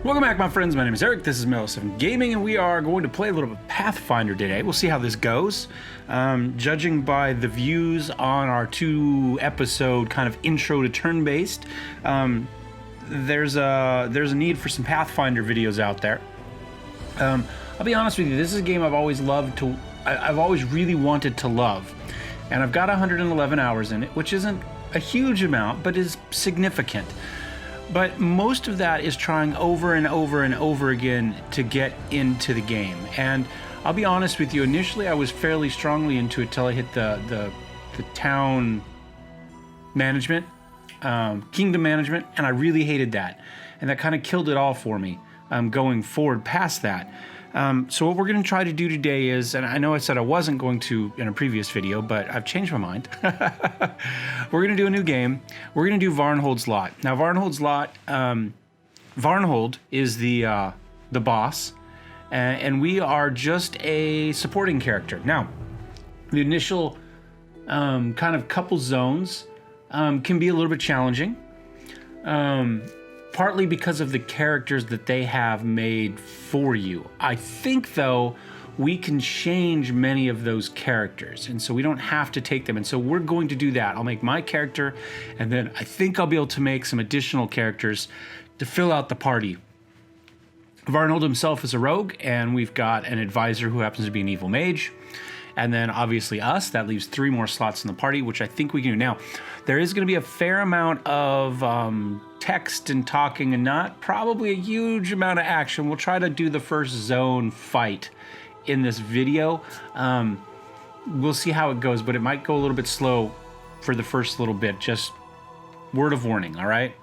Welcome back, my friends. My name is Eric. This is Mel7 Gaming, and we are going to play a little bit of Pathfinder today. We'll see how this goes. Judging by the views on our 2-episode kind of intro to turn-based, there's a need for some Pathfinder videos out there. I'll be honest with you. This is a game I've always loved to. I've always really wanted to love, and I've got 111 hours in it, which isn't a huge amount, but is significant. But most of that is trying over and over and over again to get into the game. And I'll be honest with you, initially I was fairly strongly into it till I hit the town management, kingdom management, and I really hated that. And that kind of killed it all for me going forward past that. So what we're going to try to do today is, and I know I said I wasn't going to in a previous video, but I've changed my mind. We're going to do a new game. We're going to do Varnhold's Lot. Now, Varnhold's Lot, Varnhold is the boss, and we are just a supporting character. Now, the initial kind of couple zones can be a little bit challenging. Partly because of the characters that they have made for you. I think, though, we can change many of those characters, and so we don't have to take them. And so we're going to do that. I'll make my character, and then I think I'll be able to make some additional characters to fill out the party. Varnhold himself is a rogue, and we've got an advisor who happens to be an evil mage. And then obviously us, that leaves 3 more slots in the party, which I think we can do. Now, there is going to be a fair amount of text and talking and not probably a huge amount of action. We'll try to do the first zone fight in this video. We'll see how it goes, but it might go a little bit slow for the first little bit. Just word of warning, all right?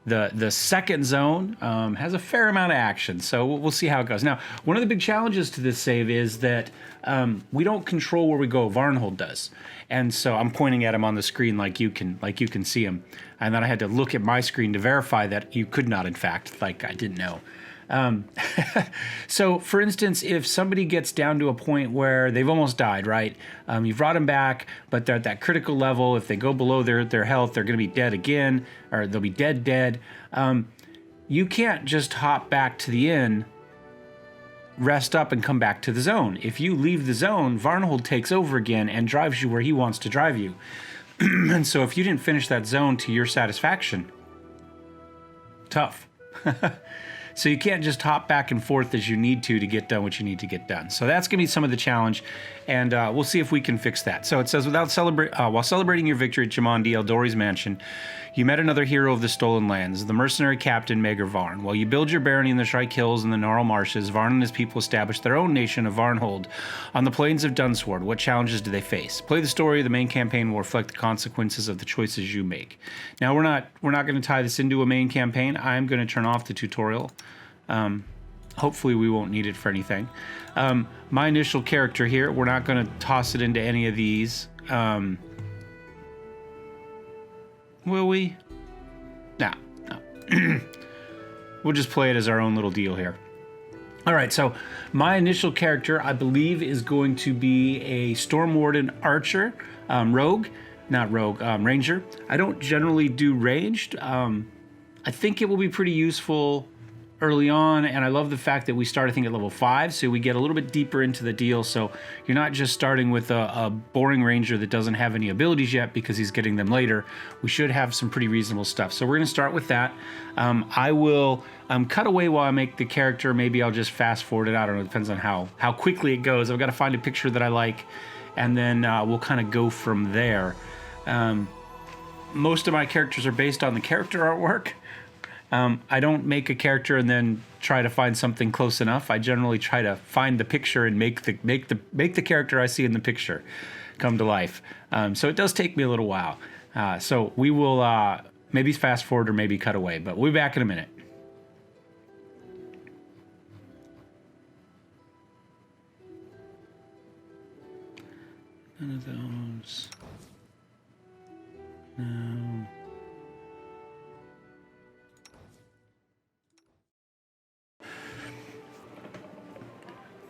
The second zone has a fair amount of action, so we'll see how it goes. Now, one of the big challenges to this save is that we don't control where we go. Varnhold does, and so I'm pointing at him on the screen like you can see him, and then I had to look at my screen to verify that you could not, in fact, like I didn't know. So, for instance, if somebody gets down to a point where they've almost died, right? You've brought them back, but they're at that critical level. If they go below their health, they're going to be dead again, or they'll be dead. You can't just hop back to the inn, rest up, and come back to the zone. If you leave the zone, Varnhold takes over again and drives you where he wants to drive you. And so if you didn't finish that zone to your satisfaction, tough. So you can't just hop back and forth as you need to get done what you need to get done. So that's going to be some of the challenge, and we'll see if we can fix that. So it says, while celebrating your victory at Jamandi Eldori's mansion, you met another hero of the Stolen Lands, the mercenary captain Maegor Varn. While you build your barony in the Shrike Hills and the Gnarl Marshes, Varn and his people established their own nation of Varnhold on the plains of Dunsword. What challenges do they face? Play the story. The main campaign will reflect the consequences of the choices you make. Now, we're not going to tie this into a main campaign. I'm going to turn off the tutorial. Hopefully we won't need it for anything. My initial character here, we're not going to toss it into any of these. Will we? No. We'll just play it as our own little deal here. All right, so my initial character, I believe, is going to be a Stormwarden Archer, Ranger. I don't generally do ranged. I think it will be pretty useful early on, and I love the fact that we start, I think, at level 5, so we get a little bit deeper into the deal, so you're not just starting with a boring ranger that doesn't have any abilities yet because he's getting them later. We should have some pretty reasonable stuff, so we're going to start with that. I will cut away while I make the character. Maybe I'll just fast forward it. I don't know, it depends on how quickly it goes. I've got to find a picture that I like, and then we'll kind of go from there. Most of my characters are based on the character artwork. I don't make a character and then try to find something close enough. I generally try to find the picture and make the character I see in the picture come to life. So it does take me a little while. So we will maybe fast forward or maybe cut away, but we'll be back in a minute. None of those. No.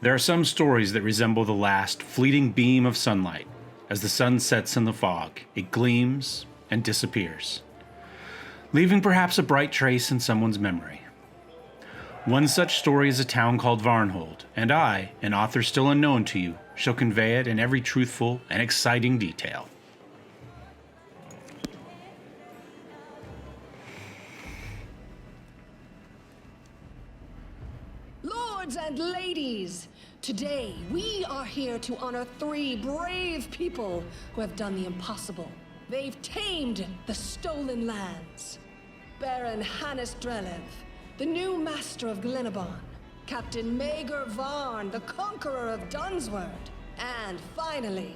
There are some stories that resemble the last fleeting beam of sunlight. As the sun sets in the fog, it gleams and disappears, leaving perhaps a bright trace in someone's memory. One such story is a town called Varnhold, and I, an author still unknown to you, shall convey it in every truthful and exciting detail. Lords and ladies, today we are here to honor 3 brave people who have done the impossible. They've tamed the stolen lands. Baron Hannes Drelev, the new master of Glenabon, Captain Maegor Varn, the conqueror of Dunsword, and finally,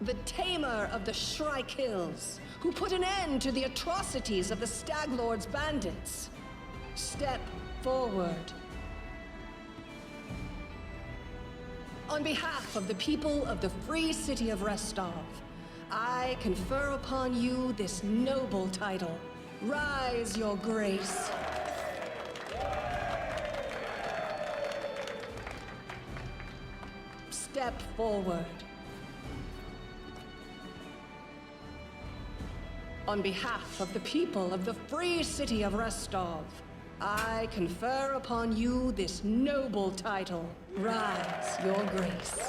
the tamer of the Shrike Hills, who put an end to the atrocities of the Staglord's bandits. Step forward. On behalf of the people of the free city of Restov, I confer upon you this noble title. Rise, your grace. Step forward. On behalf of the people of the free city of Restov, I confer upon you this noble title. Rise, your grace.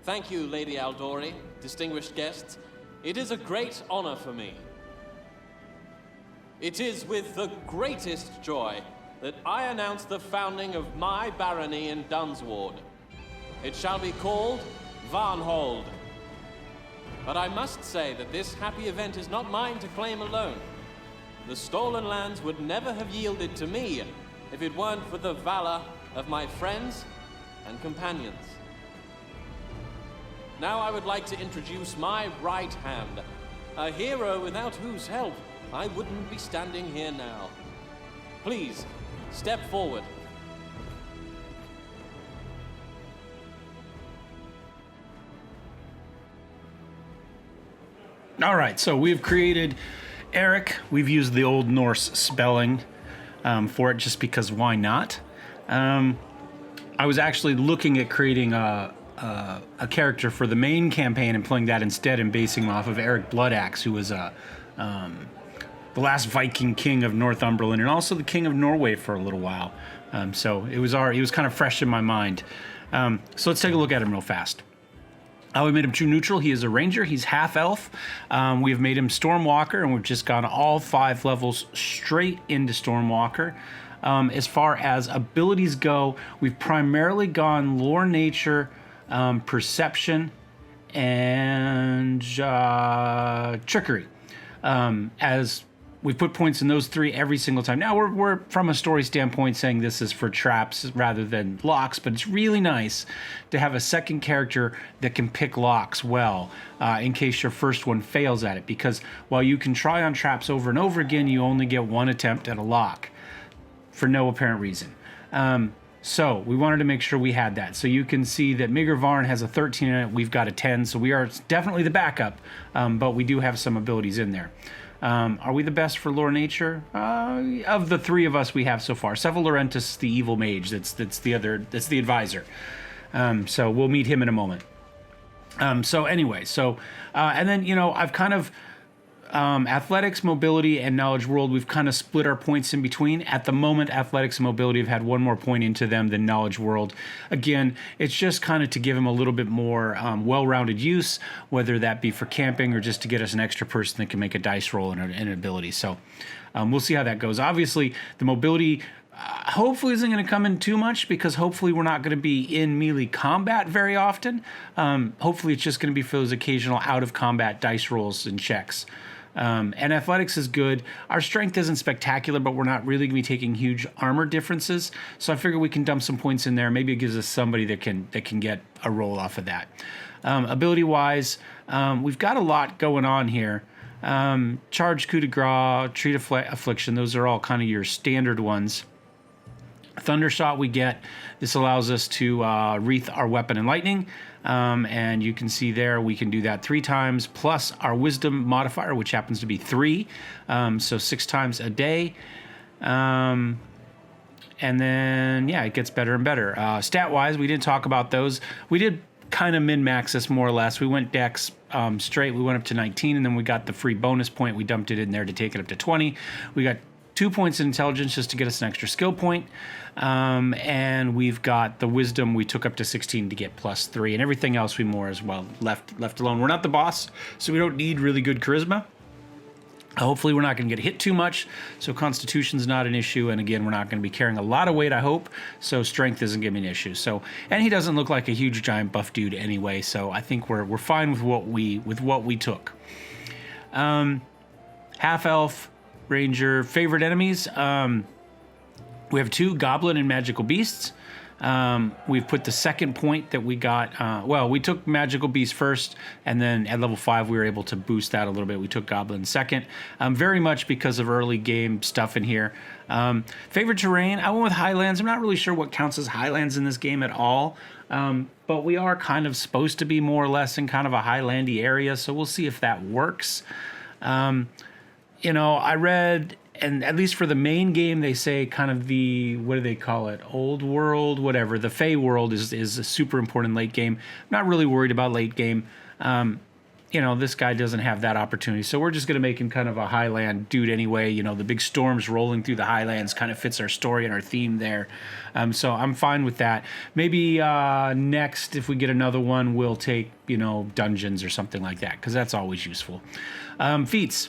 Thank you, Lady Aldori, distinguished guests. It is a great honor for me. It is with the greatest joy that I announce the founding of my barony in Dunsward. It shall be called Varnhold. But I must say that this happy event is not mine to claim alone. The stolen lands would never have yielded to me if it weren't for the valor of my friends and companions. Now I would like to introduce my right hand, a hero without whose help I wouldn't be standing here now. Please, step forward. All right, so we've created Eric. We've used the Old Norse spelling for it just because why not? I was actually looking at creating a character for the main campaign and playing that instead and basing him off of Eric Bloodaxe, who was the last Viking king of Northumberland and also the king of Norway for a little while. So he was kind of fresh in my mind. So let's take a look at him real fast. We made him true neutral. He is a ranger. He's half elf. We have made him Stormwalker, and we've just gone all 5 levels straight into Stormwalker. As far as abilities go, we've primarily gone lore, nature, perception, and trickery. As we put points in those 3 every single time. Now we're from a story standpoint saying this is for traps rather than locks, but it's really nice to have a second character that can pick locks well in case your first one fails at it, because while you can try on traps over and over again, you only get 1 attempt at a lock for no apparent reason. So we wanted to make sure we had that. So you can see that Maegor Varn has a 13 in it. We've got a 10, so we are definitely the backup, but we do have some abilities in there. Are we the best for lore nature? Of the 3 of us we have so far. Cephalarentis, the evil mage, that's the advisor. So we'll meet him in a moment. And then, I've kind of athletics, mobility, and knowledge world, we've kind of split our points in between. At the moment, athletics and mobility have had 1 more point into them than knowledge world. Again, it's just kind of to give them a little bit more well-rounded use, whether that be for camping or just to get us an extra person that can make a dice roll and an ability. So we'll see how that goes. Obviously, the mobility hopefully isn't going to come in too much, because hopefully we're not going to be in melee combat very often. Hopefully it's just going to be for those occasional out-of-combat dice rolls and checks. And athletics is good. Our strength isn't spectacular, but we're not really going to be taking huge armor differences. So I figure we can dump some points in there. Maybe it gives us somebody that can get a roll off of that. Ability-wise, we've got a lot going on here. Charge, coup de grace, treat affliction. Those are all kind of your standard ones. Thundershot we get. This allows us to wreath our weapon in lightning. And you can see there we can do that 3 times plus our wisdom modifier, which happens to be 3, so 6 times a day. And then it gets better and better. Stat wise, we didn't talk about those. We did kind of min-max us more or less. We went dex straight. We went up to 19, and then we got the free bonus point. We dumped it in there to take it up to 20. We got 2 points in intelligence just to get us an extra skill point. And we've got the wisdom we took up to 16 to get +3, and everything else we more as well left alone. We're not the boss, so we don't need really good charisma. Hopefully we're not going to get hit too much, so constitution's not an issue, and again, we're not going to be carrying a lot of weight, I hope, so strength isn't going to be an issue. So, and he doesn't look like a huge giant buff dude anyway, so I think we're fine with what we took. Half elf, ranger, favorite enemies. We have 2 goblin and magical beasts. We've put the second point that we got, well, we took magical beast first, and then at level 5 we were able to boost that a little bit. We took goblin second, very much because of early game stuff in here. Favorite terrain, I went with highlands. I'm not really sure what counts as highlands in this game at all, but we are kind of supposed to be more or less in kind of a highlandy area, so we'll see if that works. You know, I read, and at least for the main game, they say kind of the, what do they call it? Old world, whatever. The Fey world is a super important late game. I'm not really worried about late game. You know, this guy doesn't have that opportunity. So we're just going to make him kind of a highland dude anyway. You know, the big storms rolling through the highlands kind of fits our story and our theme there. So I'm fine with that. Maybe next, if we get another one, we'll take, you know, dungeons or something like that, because that's always useful. Feats.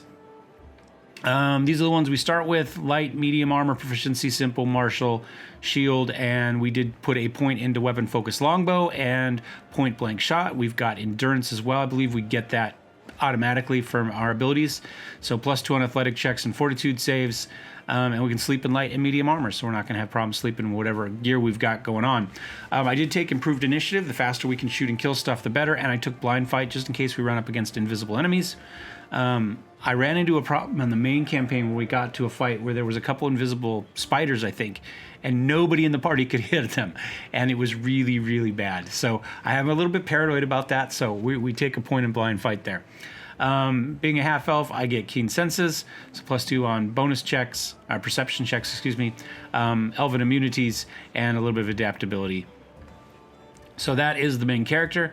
These are the ones we start with: light, medium armor, proficiency, simple, martial, shield, and we did put a point into weapon focus longbow and point blank shot. We've got endurance as well. I believe we get that automatically from our abilities. So +2 on athletic checks and fortitude saves, and we can sleep in light and medium armor, so we're not going to have problems sleeping in whatever gear we've got going on. I did take improved initiative. The faster we can shoot and kill stuff, the better, and I took blind fight just in case we run up against invisible enemies. I ran into a problem on the main campaign where we got to a fight where there was a couple invisible spiders, I think, and nobody in the party could hit them, and it was really, really bad. So I am a little bit paranoid about that, so we take a point in blind fight there. Being a half elf, I get keen senses, so +2 on bonus checks, perception checks, excuse me, elven immunities, and a little bit of adaptability. So that is the main character.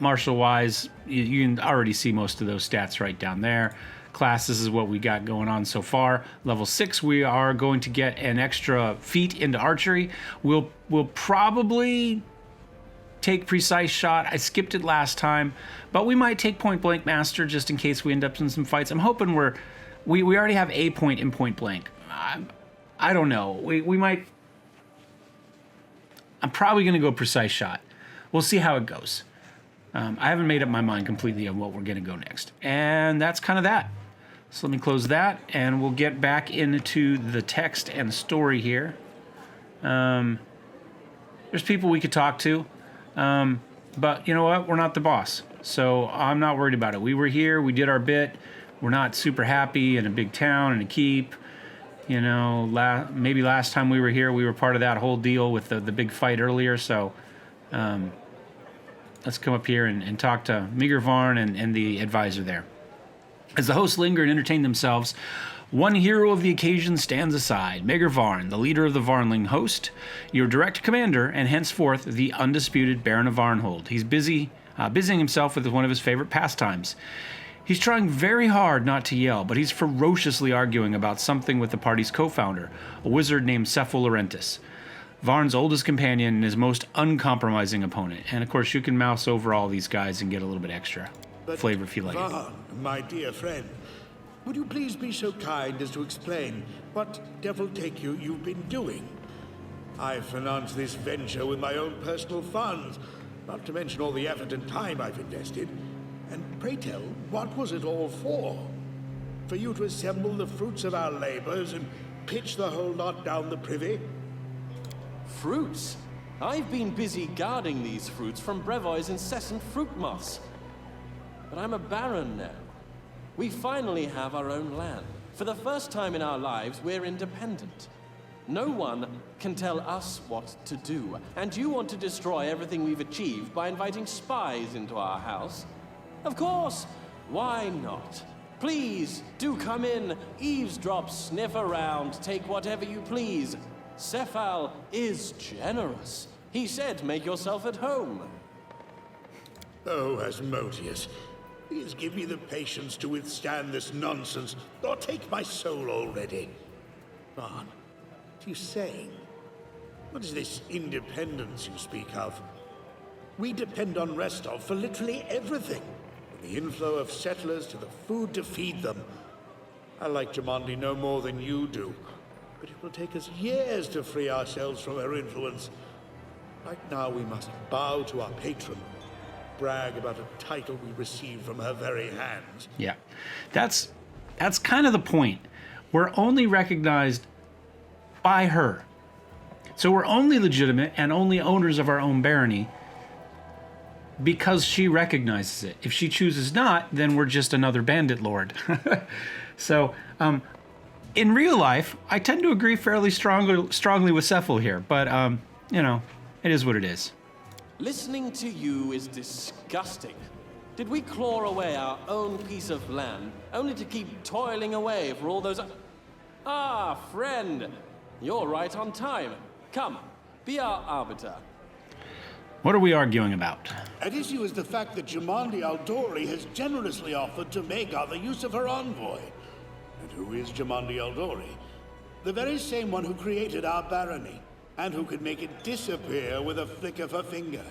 Martial wise, you can already see most of those stats right down there. Classes is what we got going on so far. Level 6, we are going to get an extra feat into archery. We'll probably take precise shot. I skipped it last time, but we might take point blank master just in case we end up in some fights. I'm hoping we already have a point in point blank. I don't know. We might. I'm probably going to go precise shot. We'll see how it goes. I haven't made up my mind completely on what we're going to go next. And that's kind of that. So let me close that, and we'll get back into the text and story here. There's people we could talk to, but you know what? We're not the boss, so I'm not worried about it. We were here. We did our bit. We're not super happy in a big town and a keep. You know, maybe last time we were here, we were part of that whole deal with the big fight earlier, so... let's come up here and talk to Varn and the advisor there. As the hosts linger and entertain themselves, one hero of the occasion stands aside. Varn, the leader of the Varnling host, your direct commander, and henceforth the undisputed Baron of Varnhold. He's busying himself with one of his favorite pastimes. He's trying very hard not to yell, but he's ferociously arguing about something with the party's co-founder, a wizard named Cephalarentis, Varn's oldest companion and his most uncompromising opponent. And of course, you can mouse over all these guys and get a little bit extra flavor if you like. Varn, my dear friend, would you please be so kind as to explain what devil take you've been doing? I've financed this venture with my own personal funds, not to mention all the effort and time I've invested. And pray tell, what was it all for? For you to assemble the fruits of our labors and pitch the whole lot down the privy? Fruits? I've been busy guarding these fruits from Brevoy's incessant fruit moths. But I'm a baron now. We finally have our own land. For the first time in our lives, we're independent. No one can tell us what to do. And you want to destroy everything we've achieved by inviting spies into our house? Of course! Why not? Please, do come in, eavesdrop, sniff around, take whatever you please. Cephal is generous. He said make yourself at home. Oh, Asmodeus, please give me the patience to withstand this nonsense, or take my soul already. Varn, what are you saying? What is this independence you speak of? We depend on Restov for literally everything. From the inflow of settlers to the food to feed them. I like Jumanji no more than you do, but it will take us years to free ourselves from her influence. Right now we must bow to our patron, brag about a title we received from her very hands. Yeah, that's kind of the point. We're only recognized by her. So we're only legitimate and only owners of our own barony because she recognizes it. If she chooses not, then we're just another bandit lord. So, in real life, I tend to agree fairly strongly with Cephal here, but, you know, it is what it is. Listening to you is disgusting. Did we claw away our own piece of land, only to keep toiling away for all those... Ah, friend, you're right on time. Come, be our arbiter. What are we arguing about? At issue is the fact that Jumanji Aldori has generously offered to Magar the use of her envoy. And who is Jumanji Aldori? The very same one who created our barony, and who could make it disappear with a flick of her finger.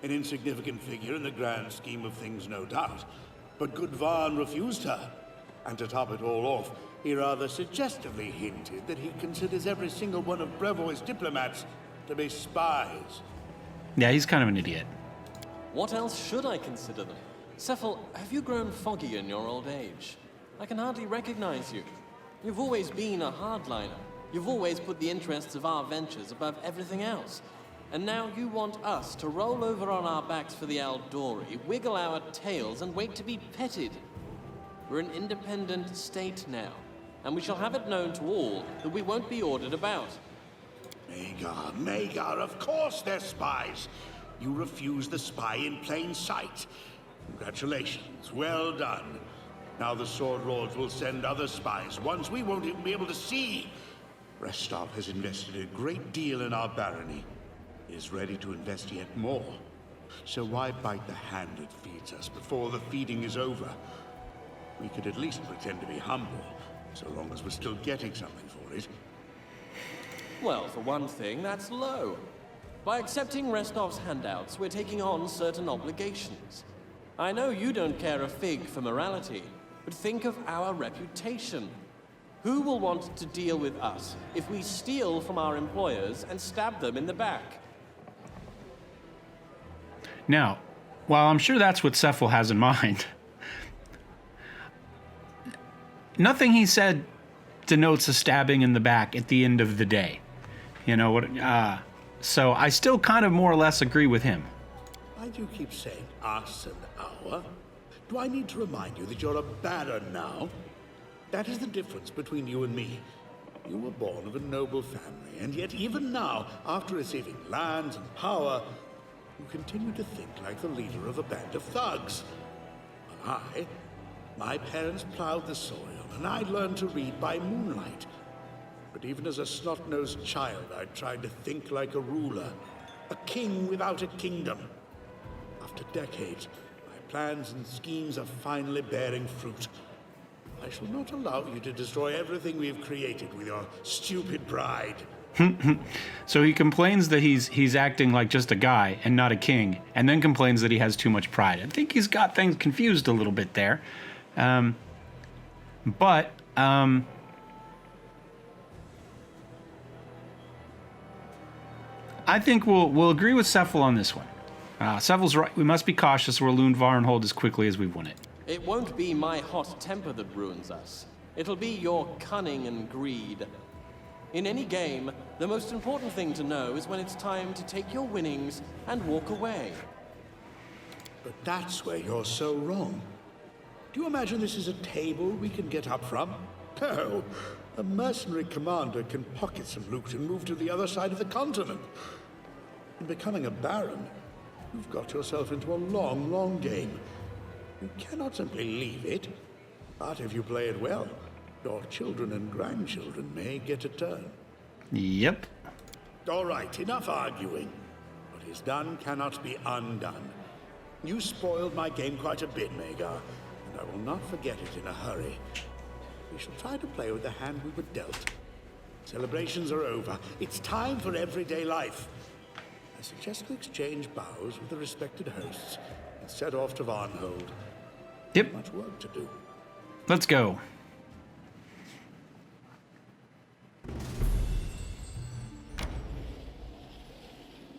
An insignificant figure in the grand scheme of things, no doubt. But good Varn refused her. And to top it all off, he rather suggestively hinted that he considers every single one of Brevoy's diplomats to be spies. Yeah, he's kind of an idiot. What else should I consider them? Cephal, have you grown foggy in your old age? I can hardly recognize you. You've always been a hardliner. You've always put the interests of our ventures above everything else. And now you want us to roll over on our backs for the Aldori, wiggle our tails, and wait to be petted. We're an independent state now, and we shall have it known to all that we won't be ordered about. Magar, of course they're spies. You refused the spy in plain sight. Congratulations, well done. Now the Sword Lords will send other spies, ones we won't even be able to see. Restov has invested a great deal in our barony. He is ready to invest yet more. So why bite the hand that feeds us before the feeding is over? We could at least pretend to be humble, so long as we're still getting something for it. Well, for one thing, that's low. By accepting Restov's handouts, we're taking on certain obligations. I know you don't care a fig for morality, but think of our reputation. Who will want to deal with us if we steal from our employers and stab them in the back? Now, while I'm sure that's what Cephal has in mind, nothing he said denotes a stabbing in the back at the end of the day. You know what? So I still kind of more or less agree with him. Why do you keep saying us and our? Do I need to remind you that you're a baron now? That is the difference between you and me. You were born of a noble family, and yet even now, after receiving lands and power, you continue to think like the leader of a band of thugs. And my parents plowed the soil, and I learned to read by moonlight. But even as a snot-nosed child, I tried to think like a ruler, a king without a kingdom. After decades, my plans and schemes are finally bearing fruit. I shall not allow you to destroy everything we've created with your stupid pride. So he complains that he's acting like just a guy and not a king, and then complains that he has too much pride. I think he's got things confused a little bit there. But I think we'll agree with Cephal on this one. Cephal's right. We must be cautious or we'll lose Varnhold as quickly as we've won it. It won't be my hot temper that ruins us. It'll be your cunning and greed. In any game, the most important thing to know is when it's time to take your winnings and walk away. But that's where you're so wrong. Do you imagine this is a table we can get up from? No. A mercenary commander can pocket some loot and move to the other side of the continent. In becoming a baron, you've got yourself into a long, long game. You cannot simply leave it. But if you play it well, your children and grandchildren may get a turn. Yep. All right, enough arguing. What is done cannot be undone. You spoiled my game quite a bit, Magar, and I will not forget it in a hurry. We shall try to play with the hand we were dealt. Celebrations are over. It's time for everyday life. I suggest we exchange bows with the respected hosts and set off to Varnhold. Yep. Much work to do. Let's go.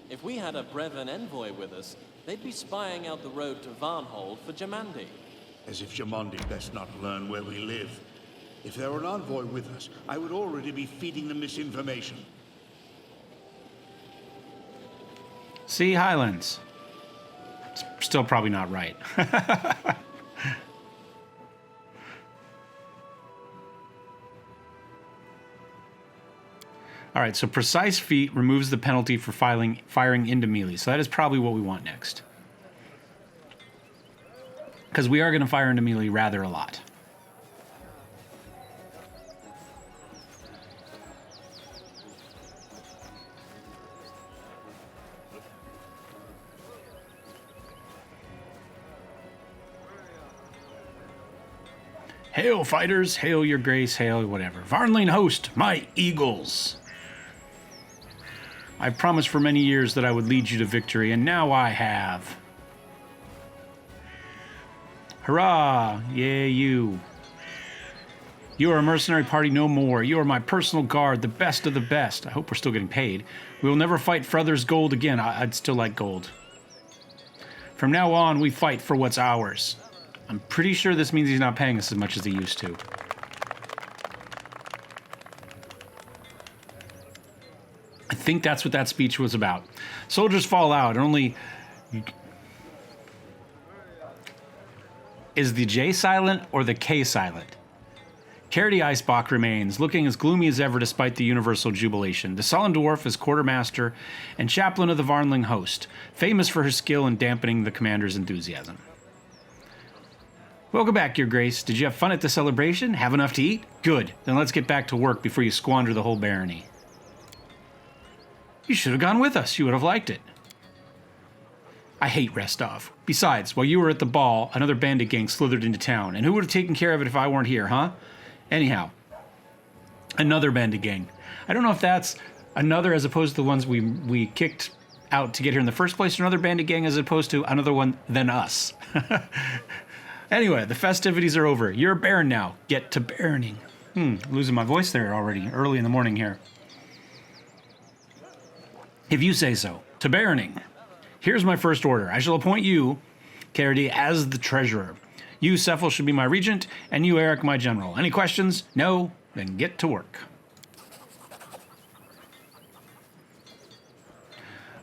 If we had a Brevin envoy with us, they'd be spying out the road to Varnhold for Jamandi. As if Jamandi best not learn where we live. If there were an envoy with us, I would already be feeding them misinformation. See, Highlands. Still probably not right. All right, so precise feat removes the penalty for firing into melee. So that is probably what we want next. Because we are going to fire into melee rather a lot. Hail, fighters! Hail, your grace! Hail, whatever. Varnling host, my eagles! I promised for many years that I would lead you to victory, and now I have. Hurrah! Yay, you. You are a mercenary party no more. You are my personal guard, the best of the best. I hope we're still getting paid. We will never fight for others' gold again. I'd still like gold. From now on, we fight for what's ours. I'm pretty sure this means he's not paying us as much as he used to. I think that's what that speech was about. Soldiers fall out, and only... Is the J silent or the K silent? Carity Icebach remains, looking as gloomy as ever despite the universal jubilation. The Sullen Dwarf is quartermaster and chaplain of the Varnling host, famous for her skill in dampening the commander's enthusiasm. Welcome back, Your Grace. Did you have fun at the celebration? Have enough to eat? Good. Then let's get back to work before you squander the whole barony. You should have gone with us. You would have liked it. I hate Restov. Besides, while you were at the ball, another bandit gang slithered into town. And who would have taken care of it if I weren't here, huh? Anyhow, another bandit gang. I don't know if that's another as opposed to the ones we kicked out to get here in the first place, or another bandit gang as opposed to another one than us. Anyway, the festivities are over. You're a baron now. Get to baroning. Losing my voice there already, early in the morning here. If you say so. To baroning. Here's my first order. I shall appoint you, Carity, as the treasurer. You, Cephal, should be my regent, and you, Eric, my general. Any questions? No? Then get to work.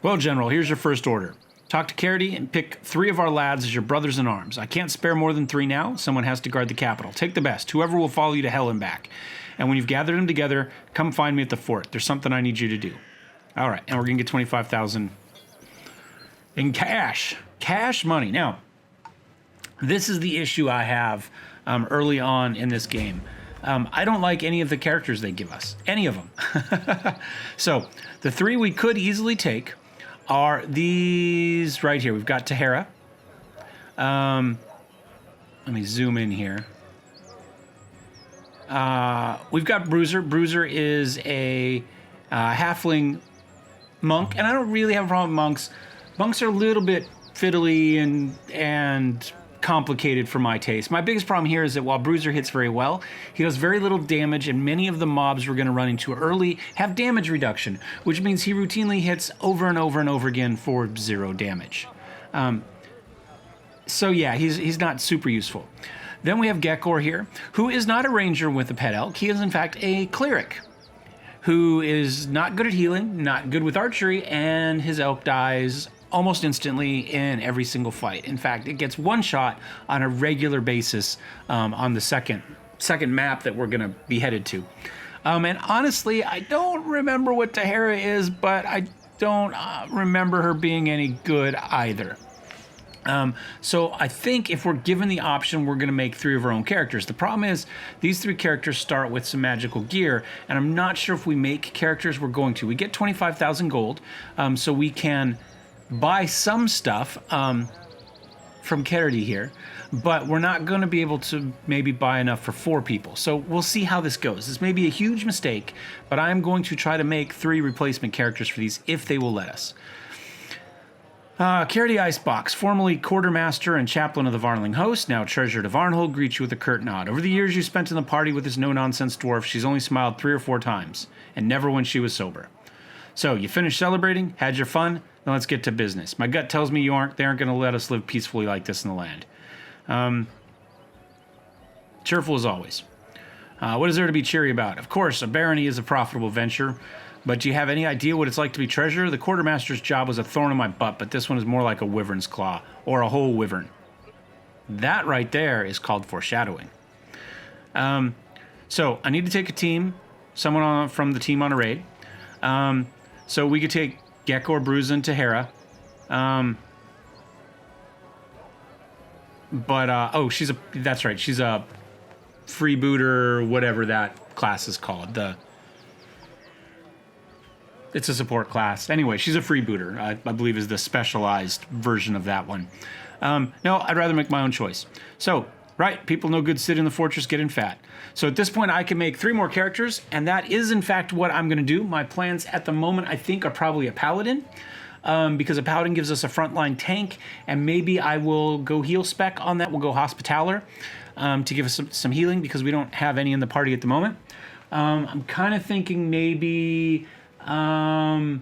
Well, General, here's your first order. Talk to Carity and pick 3 of our lads as your brothers in arms. I can't spare more than 3 now. Someone has to guard the capital. Take the best. Whoever will follow you to hell and back. And when you've gathered them together, come find me at the fort. There's something I need you to do. All right, and we're going to get 25,000 in cash. Cash money. Now, this is the issue I have early on in this game. I don't like any of the characters they give us. Any of them. So, the 3 we could easily take are these right here. We've got Tahara. Let me zoom in here. We've got Bruiser. Bruiser is a halfling monk, and I don't really have a problem with monks. Monks are a little bit fiddly and complicated for my taste. My biggest problem here is that while Bruiser hits very well, he does very little damage, and many of the mobs we're going to run into early have damage reduction, which means he routinely hits over and over and over again for 0 damage. So yeah, he's not super useful. Then we have Gekkor here, who is not a ranger with a pet elk. He is in fact a cleric, who is not good at healing, not good with archery, and his elk dies almost instantly in every single fight. In fact, it gets one shot on a regular basis on the second map that we're going to be headed to. And honestly, I don't remember what Tahara is, but I don't remember her being any good either. So I think if we're given the option, we're going to make 3 of our own characters. The problem is these 3 characters start with some magical gear, and I'm not sure if we make characters we're going to. We get 25,000 gold, so we can buy some stuff from Kerrity here, but we're not going to be able to maybe buy enough for 4 people. So we'll see how this goes. This may be a huge mistake, but I'm going to try to make 3 replacement characters for these if they will let us. Kerrity Icebox, formerly quartermaster and chaplain of the Varnling host, now treasurer to Varnhold, greets you with a curt nod. Over the years you spent in the party with this no-nonsense dwarf, she's only smiled 3 or 4 times, and never when she was sober. So, you finished celebrating, had your fun, now let's get to business. My gut tells me they aren't going to let us live peacefully like this in the land. Cheerful as always. What is there to be cheery about? Of course, a barony is a profitable venture, but do you have any idea what it's like to be treasurer? The quartermaster's job was a thorn in my butt, but this one is more like a wyvern's claw, or a whole wyvern. That right there is called foreshadowing. So, I need to take a team, someone from the team on a raid. So we could take Gekkor, Bruiser, and Tahara. That's right, she's a freebooter, whatever that class is called. It's a support class. Anyway, she's a freebooter, I believe is the specialized version of that one. No, I'd rather make my own choice. So, right, people no good sit in the fortress getting fat. So at this point, I can make 3 more characters, and that is, in fact, what I'm going to do. My plans at the moment, I think, are probably a paladin, because a paladin gives us a frontline tank, and maybe I will go heal spec on that. We'll go hospitaller to give us some healing, because we don't have any in the party at the moment. I'm kind of thinking maybe a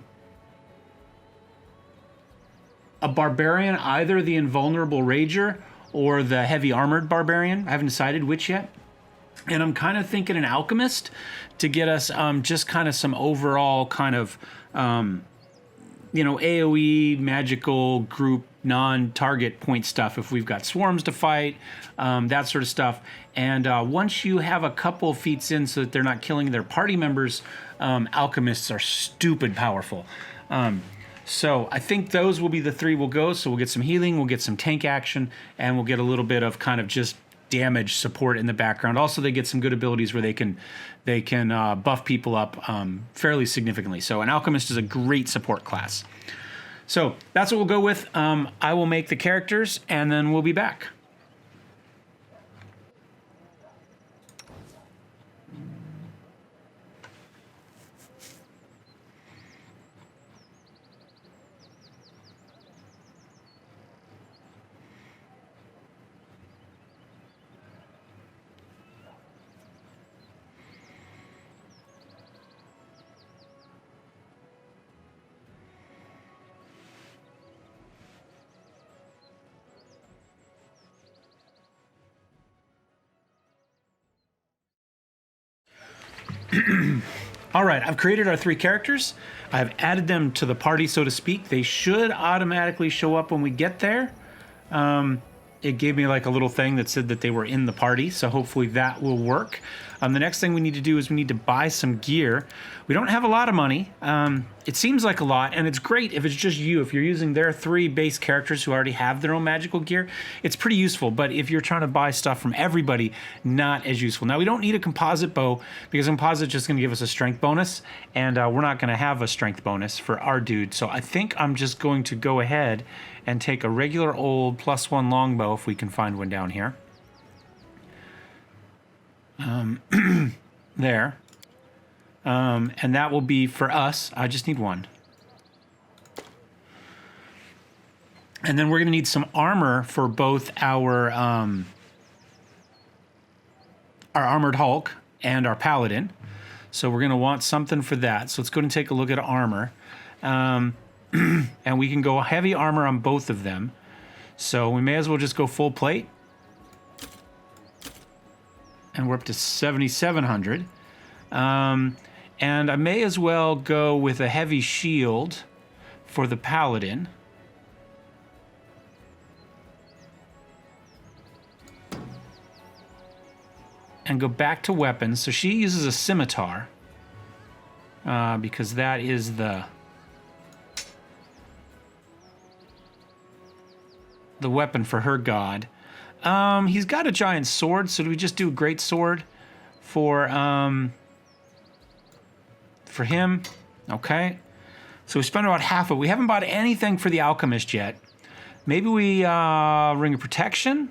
barbarian, either the invulnerable rager or the heavy armored barbarian. I haven't decided which yet. And I'm kind of thinking an alchemist to get us just kind of some overall kind of, AoE, magical group, non-target point stuff if we've got swarms to fight, that sort of stuff. And once you have a couple of feats in so that they're not killing their party members, alchemists are stupid powerful. So I think those will be the 3 we'll go. So we'll get some healing, we'll get some tank action, and we'll get a little bit of kind of just damage support in the background. Also, they get some good abilities where they can buff people up fairly significantly. So an alchemist is a great support class. So that's what we'll go with. I will make the characters, and then we'll be back. All right, I've created our 3 characters. I've added them to the party, so to speak. They should automatically show up when we get there. It gave me like a little thing that said that they were in the party, so hopefully that will work. The next thing we need to do is we need to buy some gear. We don't have a lot of money. It seems like a lot, and it's great if it's just you. If you're using their 3 base characters who already have their own magical gear, it's pretty useful. But if you're trying to buy stuff from everybody, not as useful. Now, we don't need a composite bow, because composite is just going to give us a strength bonus, and we're not going to have a strength bonus for our dude. So I think I'm just going to go ahead and take a regular old +1 longbow, if we can find one down here. There. And that will be for us. I just need 1. And then we're going to need some armor for both our armored Hulk and our paladin. So we're going to want something for that. So let's go and take a look at armor. And we can go heavy armor on both of them. So we may as well just go full plate. And we're up to 7,700. And I may as well go with a heavy shield for the paladin. And go back to weapons. So she uses a scimitar. Because that is the weapon for her god. He's got a giant sword, so do we just do a great sword for him? Okay. So we spent about half of it. We haven't bought anything for the alchemist yet. Maybe we Ring of Protection.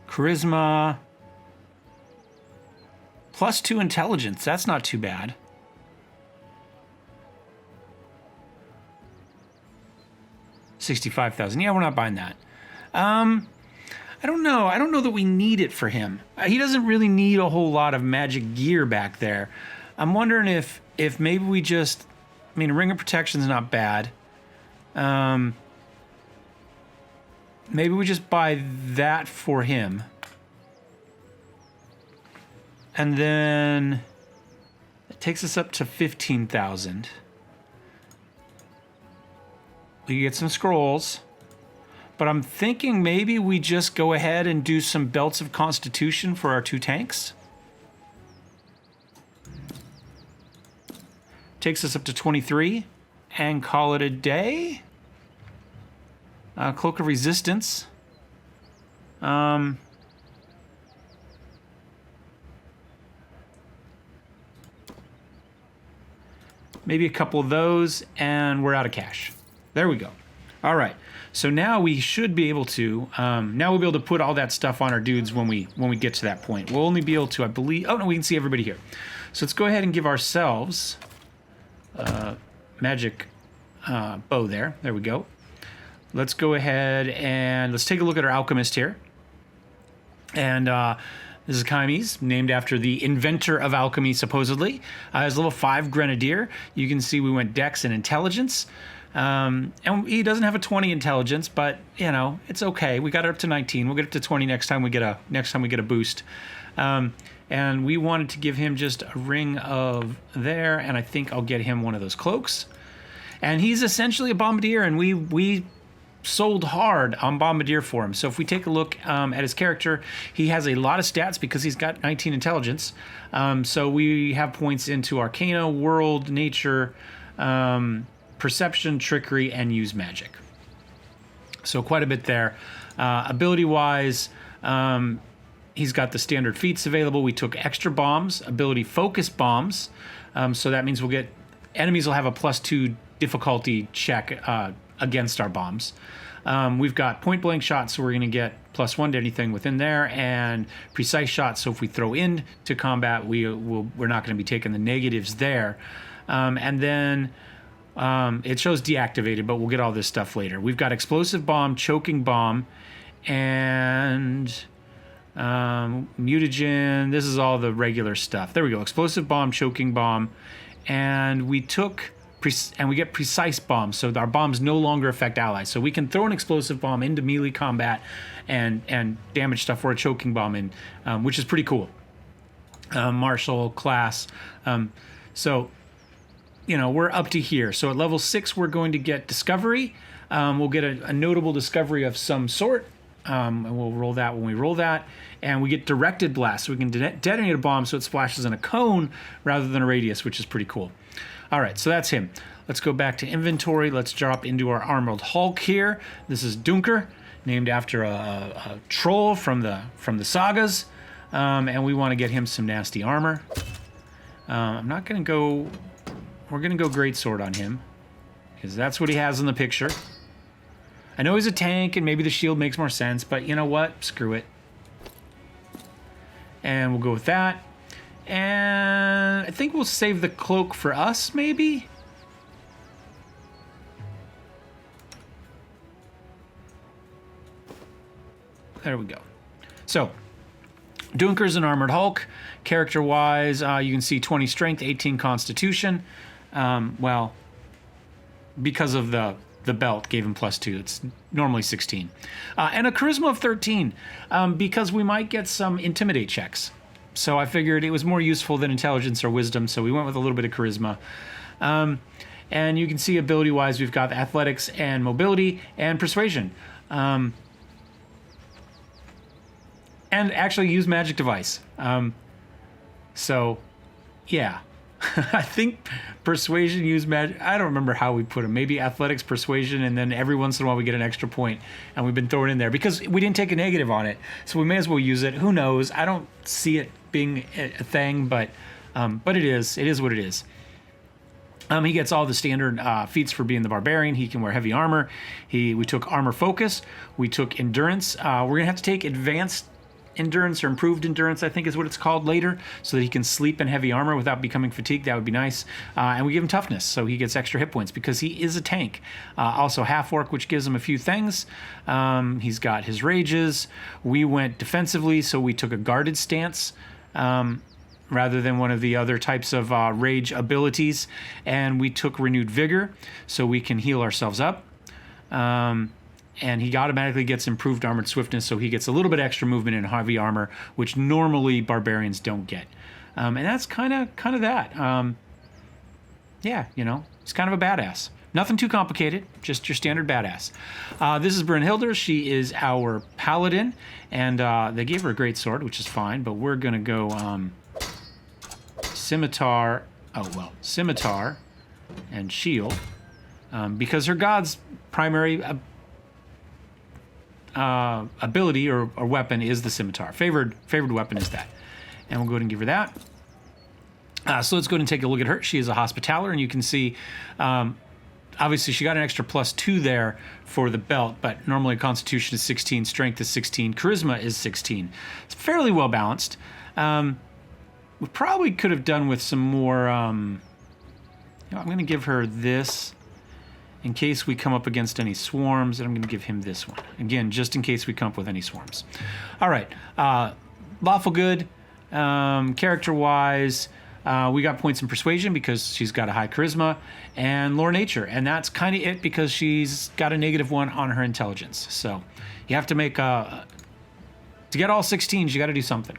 Charisma. +2 intelligence. That's not too bad. $65,000. Yeah, we're not buying that. I don't know. I don't know that we need it for him. He doesn't really need a whole lot of magic gear back there. I'm wondering if maybe we just... I mean, Ring of Protection's not bad. Maybe we just buy that for him. And then it takes us up to 15,000. We get some scrolls. But I'm thinking maybe we just go ahead and do some belts of constitution for our 2 tanks. Takes us up to 23 and call it a day. Cloak of Resistance. Maybe a couple of those, and we're out of cash. There we go. All right. So now we should be able to. Now we'll be able to put all that stuff on our dudes when we get to that point. We'll only be able to, I believe. Oh no, we can see everybody here. So let's go ahead and give ourselves magic bow there. There we go. Let's go ahead and let's take a look at our alchemist here. And this is Kaimes, named after the inventor of alchemy, supposedly. He's level 5 grenadier. You can see we went dex and intelligence. And he doesn't have a 20 intelligence, but you know, it's okay. We got it up to 19. We'll get up to 20 next time we get a boost. And we wanted to give him just a ring of there, and I think I'll get him one of those cloaks. And he's essentially a bombardier, and we sold hard on bombardier for him. So if we take a look at his character, he has a lot of stats because he's got 19 intelligence. So we have points into Arcana, World, Nature, Perception, Trickery, and Use Magic. So quite a bit there. Ability-wise, he's got the standard feats available. We took extra bombs, ability focus bombs. So that means enemies will have a +2 difficulty check against our bombs. We've got point blank shots, so we're going to get +1 to anything within there, and precise shots. So if we throw into combat, we're not going to be taking the negatives there. And then it shows deactivated, but we'll get all this stuff later. We've got explosive bomb, choking bomb, and mutagen. This is all the regular stuff. There we go. Explosive bomb, choking bomb, and we took and we get precise bombs, so our bombs no longer affect allies. So we can throw an explosive bomb into melee combat and damage stuff for a choking bomb, which is pretty cool. Martial class. So you know, we're up to here. So at level 6, we're going to get discovery. We'll get a notable discovery of some sort. And we'll roll that when we roll that. And we get directed blast. So we can detonate a bomb so it splashes in a cone rather than a radius, which is pretty cool. All right, so that's him. Let's go back to inventory. Let's drop into our Armored Hulk here. This is Dunker, named after a troll from the sagas. And we want to get him some nasty armor. I'm not going to go... We're going to go Greatsword on him, because that's what he has in the picture. I know he's a tank, and maybe the shield makes more sense, but you know what? Screw it. And we'll go with that. And I think we'll save the cloak for us, maybe? There we go. So, Dunker's an Armored Hulk. Character-wise, you can see 20 Strength, 18 Constitution. Well, because of the belt gave him +2. It's normally 16. And a Charisma of 13, because we might get some Intimidate checks. So I figured it was more useful than Intelligence or Wisdom, so we went with a little bit of Charisma. And you can see ability-wise, we've got Athletics and Mobility and Persuasion. And actually use Magic Device. So, yeah. I think Persuasion, use Magic. I don't remember how we put them. Maybe Athletics, Persuasion, and then every once in a while we get an extra point, and we've been throwing in there because we didn't take a negative on it, so we may as well use it. Who knows? I don't see it being a thing, but it is. It is what it is. He gets all the standard feats for being the barbarian. He can wear heavy armor. We took armor focus. We took endurance. We're going to have to take advanced endurance or improved endurance, I think is what it's called later, so that he can sleep in heavy armor without becoming fatigued. That would be nice. And we give him toughness, so he gets extra hit points because he is a tank. Also half orc, which gives him a few things. He's got his rages. We went defensively, so we took a guarded stance rather than one of the other types of rage abilities. And we took renewed vigor, so we can heal ourselves up. And he automatically gets improved armored swiftness, so he gets a little bit extra movement in heavy armor, which normally barbarians don't get. And that's kind of that. Yeah, you know, he's kind of a badass. Nothing too complicated, just your standard badass. This is Brynn Hilder. She is our paladin, and they gave her a great sword, which is fine, but we're going to go scimitar. Oh, well, scimitar and shield, because her god's primary ability or weapon is the scimitar. Favored weapon is that. And we'll go ahead and give her that. So let's go ahead and take a look at her. She is a hospitaller, and you can see, obviously she got an extra +2 there for the belt, but normally Constitution is 16, Strength is 16, Charisma is 16. It's fairly well balanced. We probably could have done with some more, I'm going to give her this in case we come up against any swarms, and I'm going to give him this one. Again, just in case we come up with any swarms. All right. Lawful good. Character-wise, we got points in persuasion because she's got a high charisma, and lore nature, and that's kind of it because she's got a -1 on her intelligence. So you have to make to get all 16s, you got to do something.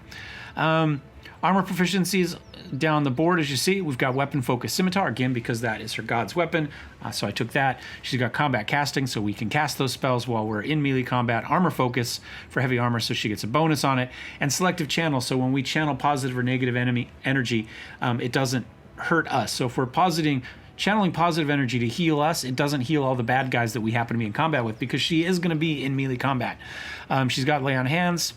Armor proficiencies down the board, as you see, we've got weapon focus scimitar, again, because that is her god's weapon. So I took that. She's got combat casting, so we can cast those spells while we're in melee combat. Armor focus for heavy armor, so she gets a bonus on it. And selective channel, so when we channel positive or negative enemy energy, it doesn't hurt us. So if we're channeling positive energy to heal us, it doesn't heal all the bad guys that we happen to be in combat with, because she is going to be in melee combat. She's got lay on hands.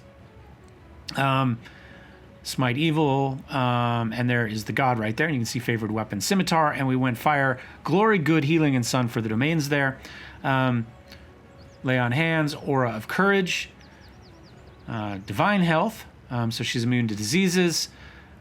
Smite evil, and there is the god right there, and you can see favored weapon scimitar, and we went fire, glory, good, healing, and sun for the domains there. Lay on hands, aura of courage, divine health, so she's immune to diseases,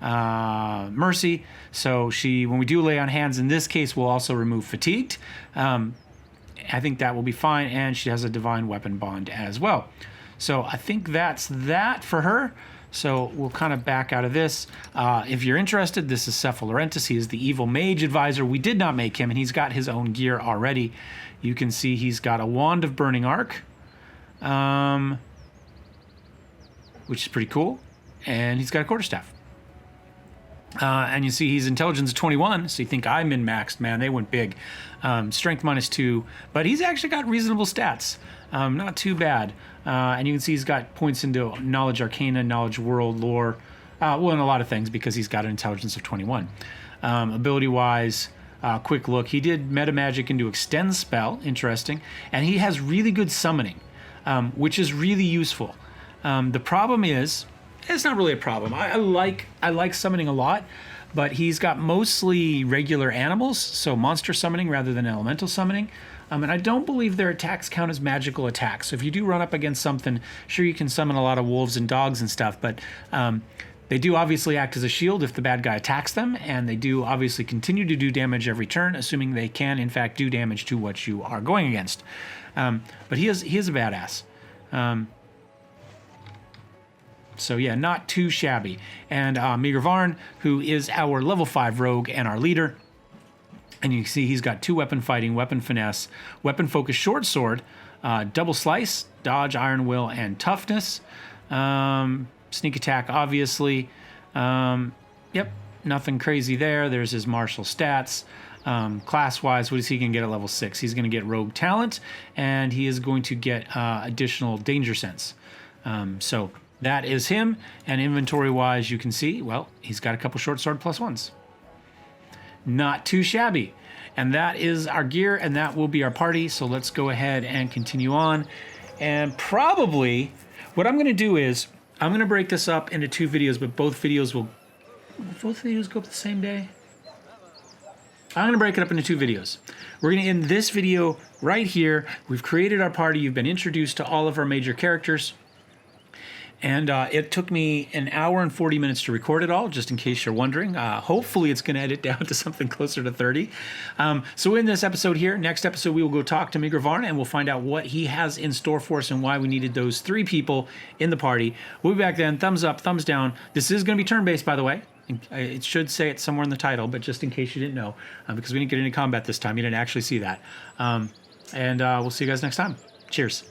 mercy, so when we do lay on hands in this case, we'll also remove fatigued. I think that will be fine, and she has a divine weapon bond as well. So I think that's that for her. So we'll kind of back out of this. If you're interested, this is Cephalarentis. He is the evil mage advisor. We did not make him, and he's got his own gear already. You can see he's got a wand of burning arc, which is pretty cool, and he's got a quarterstaff. And you see he's intelligence 21, so you think I min-maxed. Man, they went big. Strength -2, but he's actually got reasonable stats. Not too bad. And you can see he's got points into knowledge arcana, knowledge world, lore, well, and a lot of things because he's got an intelligence of 21. Ability-wise, quick look. He did meta magic into extend spell, interesting, and he has really good summoning, which is really useful. The problem is, it's not really a problem. I like summoning a lot, but he's got mostly regular animals, so monster summoning rather than elemental summoning. And I don't believe their attacks count as magical attacks. So if you do run up against something, sure, you can summon a lot of wolves and dogs and stuff, but they do obviously act as a shield if the bad guy attacks them, and they do obviously continue to do damage every turn, assuming they can, in fact, do damage to what you are going against. But he is a badass. So yeah, not too shabby. And Meager Varn, who is our level 5 rogue and our leader. And you can see he's got 2 weapon fighting, weapon finesse, weapon focus short sword, double slice, dodge, iron will, and toughness. Sneak attack, obviously. Yep, nothing crazy there. There's his martial stats. Class-wise, what is he going to get at level 6? He's going to get rogue talent, and he is going to get additional danger sense. So that is him. And inventory-wise, you can see, well, he's got a couple short sword +1s. Not too shabby. And that is our gear, and that will be our party. So let's go ahead and continue on. And probably what I'm going to do is I'm going to break this up into 2 videos, but both videos go up the same day. I'm going to break it up into 2 videos. We're going to end this video right here. We've created our party. You've been introduced to all of our major characters. And it took me an hour and 40 minutes to record it all, just in case you're wondering. Hopefully it's going to edit down to something closer to 30. So in this episode here, next episode, we will go talk to Varnhold and we'll find out what he has in store for us and why we needed those 3 people in the party. We'll be back then. Thumbs up, thumbs down. This is going to be turn-based, by the way. It should say it somewhere in the title, but just in case you didn't know, because we didn't get into combat this time. You didn't actually see that. And we'll see you guys next time. Cheers.